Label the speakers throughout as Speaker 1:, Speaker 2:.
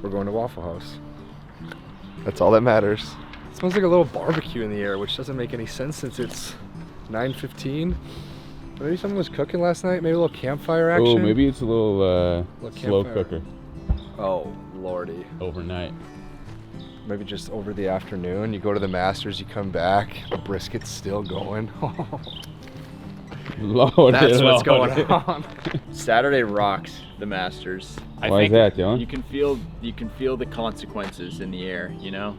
Speaker 1: we're going to Waffle House. That's all that matters. It smells like a little barbecue in the air, which doesn't make any sense since it's 9:15. Maybe someone was cooking last night. Maybe a little campfire action.
Speaker 2: Oh, maybe it's a little slow
Speaker 1: campfire.
Speaker 2: cooker.
Speaker 1: Oh, lordy.
Speaker 2: Overnight.
Speaker 1: Maybe just over the afternoon. You go to the Masters, you come back, the brisket's still going.
Speaker 2: Loaded.
Speaker 1: That's what's going on.
Speaker 3: Saturday rocks the Masters.
Speaker 2: Why is that, Dylan?
Speaker 3: You can feel the consequences in the air, you know?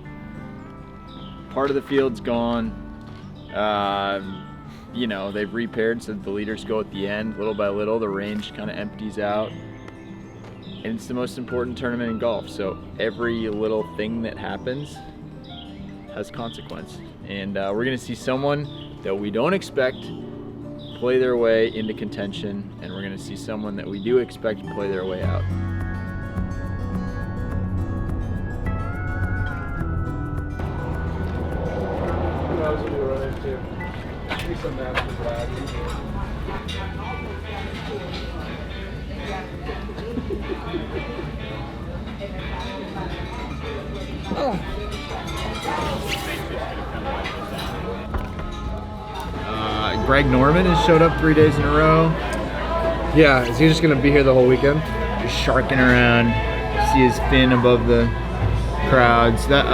Speaker 3: Part of the field's gone. You know, they've repaired so the leaders go at the end. Little by little, the range kind of empties out. And it's the most important tournament in golf, so every little thing that happens has consequence. And we're gonna see someone that we don't expect play their way into contention, and we're gonna see someone that we do expect to play their way out.
Speaker 1: Who knows what we'll run into? Maybe some Masters lads.
Speaker 3: Greg Norman has showed up 3 days in a row.
Speaker 1: Yeah, is he just gonna be here the whole weekend?
Speaker 3: Just sharking around, see his fin above the crowds. That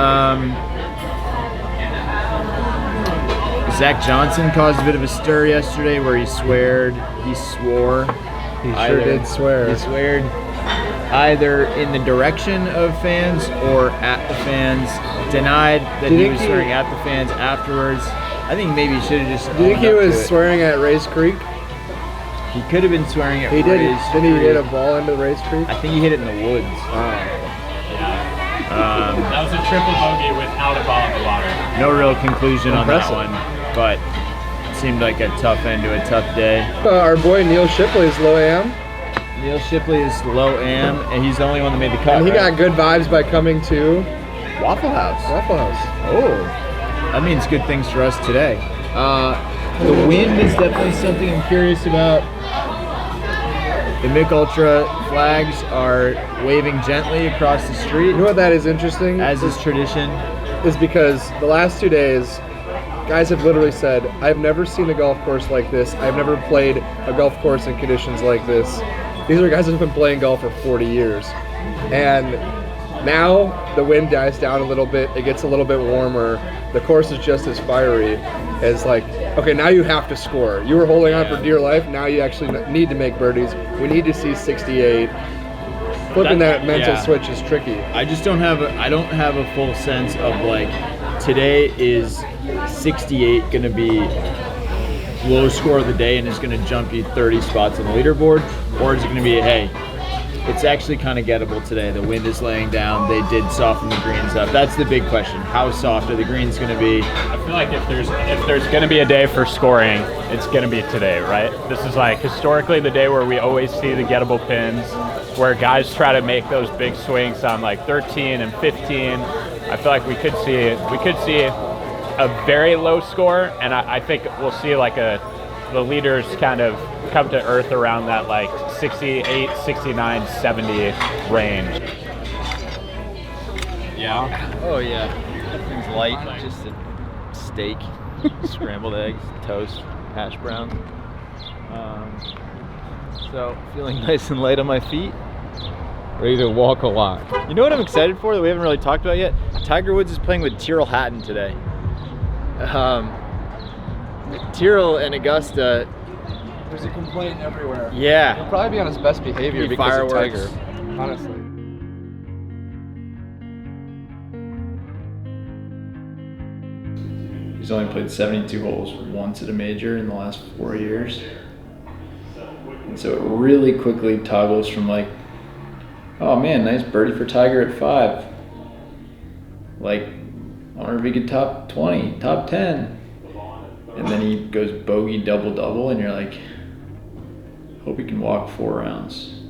Speaker 3: Zach Johnson caused a bit of a stir yesterday where he swore.
Speaker 1: He sure did swear.
Speaker 3: He swore either in the direction of fans or at the fans. Denied that he was swearing at the fans afterwards. I think maybe he should have just.
Speaker 1: Do you think he was swearing at Race Creek?
Speaker 3: He could have been swearing at
Speaker 1: He did.
Speaker 3: Race
Speaker 1: Didn't he
Speaker 3: Creek.
Speaker 1: hit a ball into Race Creek?
Speaker 3: I think he hit it in the woods.
Speaker 4: That was a triple bogey without a ball in the water.
Speaker 3: No real conclusion
Speaker 1: Impressive.
Speaker 3: on that one, but it seemed like a tough end to a tough day.
Speaker 1: Our boy Neil Shipley is low AM.
Speaker 3: Neil Shipley is low AM, and he's the only one that made the cut.
Speaker 1: And he
Speaker 3: right?
Speaker 1: got good vibes by coming to
Speaker 3: Waffle House.
Speaker 1: Waffle House.
Speaker 3: Oh, that means good things for us today. The wind is definitely something I'm curious about. The Mick Ultra flags are waving gently across the street,
Speaker 1: You know what that is interesting?
Speaker 3: as is tradition.
Speaker 1: Is because the last 2 days, guys have literally said, I've never seen a golf course like this. I've never played a golf course in conditions like this. These are guys that have been playing golf for 40 years. And now the wind dies down a little bit. It gets a little bit warmer. The course is just as fiery as like, okay, now you have to score. You were holding on for dear life. Now you actually need to make birdies. We need to see 68. Flipping that mental switch is tricky.
Speaker 3: I just don't have a full sense of like, today is 68 going to be low score of the day and it's going to jump you 30 spots on the leaderboard, or is it going to be, hey, it's actually kind of gettable today. The wind is laying down. They did soften the greens up. That's the big question. How soft are the greens going to be?
Speaker 4: I feel like if there's going to be a day for scoring, it's going to be today, right? This is like historically the day where we always see the gettable pins, where guys try to make those big swings on like 13 and 15. I feel like we could see a very low score, and I think we'll see like the leaders kind of come to earth around that like 68, 69, 70 range.
Speaker 3: Yeah. Oh yeah. Everything's light. Just a steak, scrambled eggs, toast, hash browns. So feeling nice and light on my feet.
Speaker 2: Ready to walk a lot.
Speaker 3: You know what I'm excited for that we haven't really talked about yet? Tiger Woods is playing with Tyrrell Hatton today. Tyrrell and Augusta.
Speaker 1: There's a complaint everywhere.
Speaker 3: Yeah.
Speaker 1: He'll probably be on his best behavior
Speaker 3: Be
Speaker 1: because of
Speaker 3: fireworks.
Speaker 1: Tiger. Honestly.
Speaker 3: He's only played 72 holes once at a major in the last 4 years. And so it really quickly toggles from like, oh man, nice birdie for Tiger at 5. Like, I wonder if he could top 20, top 10. And then he goes bogey double-double and you're like, hope he can walk 4 rounds.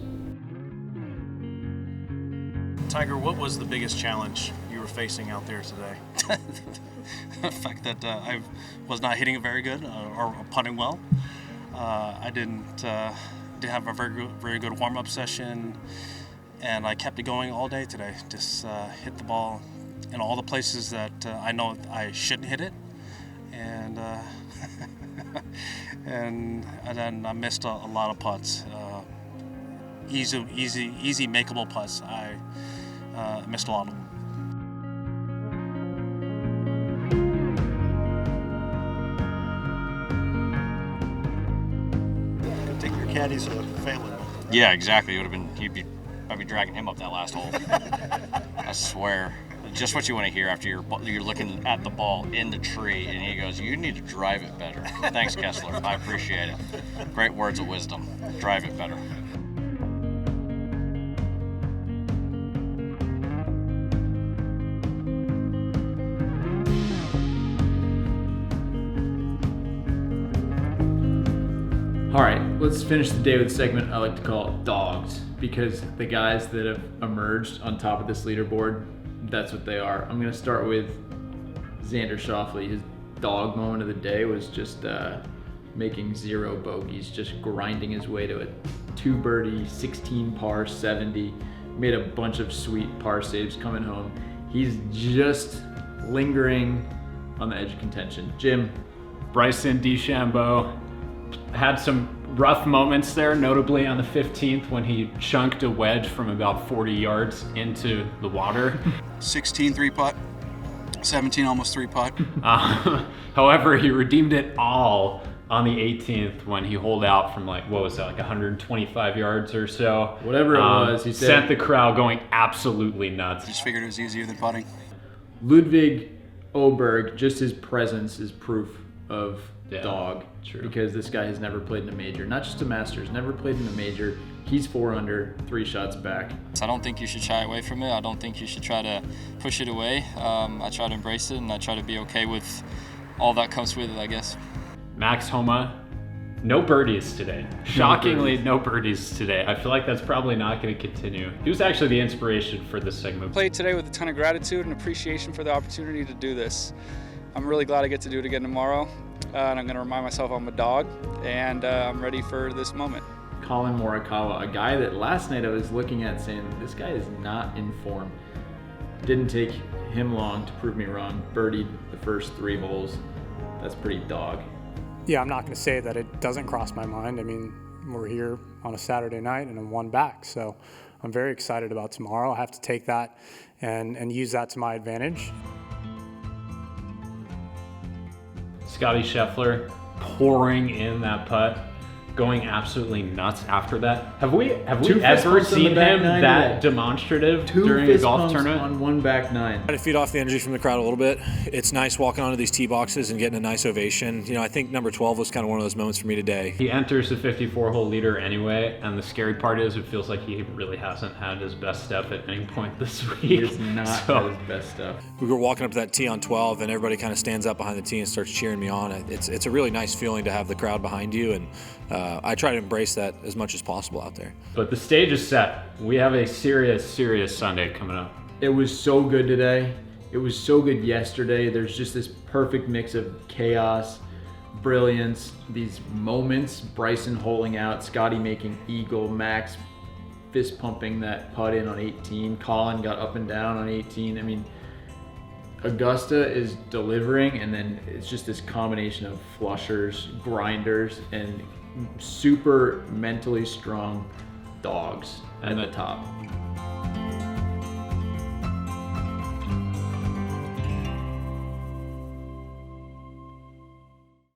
Speaker 5: Tiger, what was the biggest challenge you were facing out there today?
Speaker 6: The fact that I was not hitting it very good or putting well. I didn't have a very good warm-up session, and I kept it going all day today. Just hit the ball in all the places that I know I shouldn't hit it, and and then I missed a lot of putts, easy makeable putts. I missed a lot of them.
Speaker 5: Take your caddies to failing.
Speaker 7: Yeah, exactly. I'd be dragging him up that last hole. I swear. Just what you want to hear after you're looking at the ball in the tree, and he goes, "You need to drive it better." Thanks, Kessler. I appreciate it. Great words of wisdom. Drive it better.
Speaker 3: All right, let's finish the day with a segment I like to call Dogs, because the guys that have emerged on top of this leaderboard, that's what they are. I'm gonna start with Xander Schauffele. His dog moment of the day was just making 0 bogeys, just grinding his way to a 2 birdie, 16 par, 70. Made a bunch of sweet par saves coming home. He's just lingering on the edge of contention. Jim.
Speaker 4: Bryson DeChambeau had some rough moments there, notably on the 15th when he chunked a wedge from about 40 yards into the water.
Speaker 8: 16 3-putt, 17 almost 3-putt.
Speaker 4: However, he redeemed it all on the 18th when he holed out from like 125 yards or so.
Speaker 3: Whatever it was, he said.
Speaker 4: Sent the crowd going absolutely nuts.
Speaker 8: Just figured it was easier than putting.
Speaker 3: Ludwig Oberg, just his presence is proof of dog.
Speaker 4: True.
Speaker 3: Because this guy has never played in a major, not just a Masters, never played in a major. He's 4 under, 3 shots back.
Speaker 9: I don't think you should shy away from it. I don't think you should try to push it away. I try to embrace it, and I try to be okay with all that comes with it, I guess.
Speaker 4: Max Homa, no birdies today. Shockingly, no birdies today. I feel like that's probably not going to continue. He was actually the inspiration for this segment.
Speaker 10: Played today with a ton of gratitude and appreciation for the opportunity to do this. I'm really glad I get to do it again tomorrow. And I'm going to remind myself I'm a dog, and I'm ready for this moment.
Speaker 3: Collin Morikawa, a guy that last night I was looking at saying, this guy is not in form. Didn't take him long to prove me wrong. Birdied the first 3 holes. That's pretty dog.
Speaker 11: Yeah, I'm not going to say that it doesn't cross my mind. I mean, we're here on a Saturday night and I'm 1 back, so I'm very excited about tomorrow. I have to take that and use that to my advantage.
Speaker 4: Scotty Scheffler pouring in that putt, going absolutely nuts after that. Have we ever seen him that demonstrative during a golf tournament?
Speaker 3: On 1 back 9.
Speaker 5: Try to feed off the energy from the crowd a little bit. It's nice walking onto these tee boxes and getting a nice ovation. You know, I think number 12 was kind of one of those moments for me today.
Speaker 4: He enters the 54-hole leader anyway, and the scary part is it feels like he really hasn't had his best step at any point this week.
Speaker 3: He has not had his best stuff.
Speaker 5: We were walking up to that tee on 12, and everybody kind of stands up behind the tee and starts cheering me on. It's a really nice feeling to have the crowd behind you, and I try to embrace that as much as possible out there.
Speaker 4: But the stage is set. We have a serious Sunday coming up.
Speaker 3: It was so good today. It was so good yesterday. There's just this perfect mix of chaos, brilliance, these moments. Bryson holing out, Scotty making eagle, Max fist pumping that putt in on 18. Collin got up and down on 18. I mean, Augusta is delivering, and then it's just this combination of flushers, grinders, and super mentally strong dogs at the top.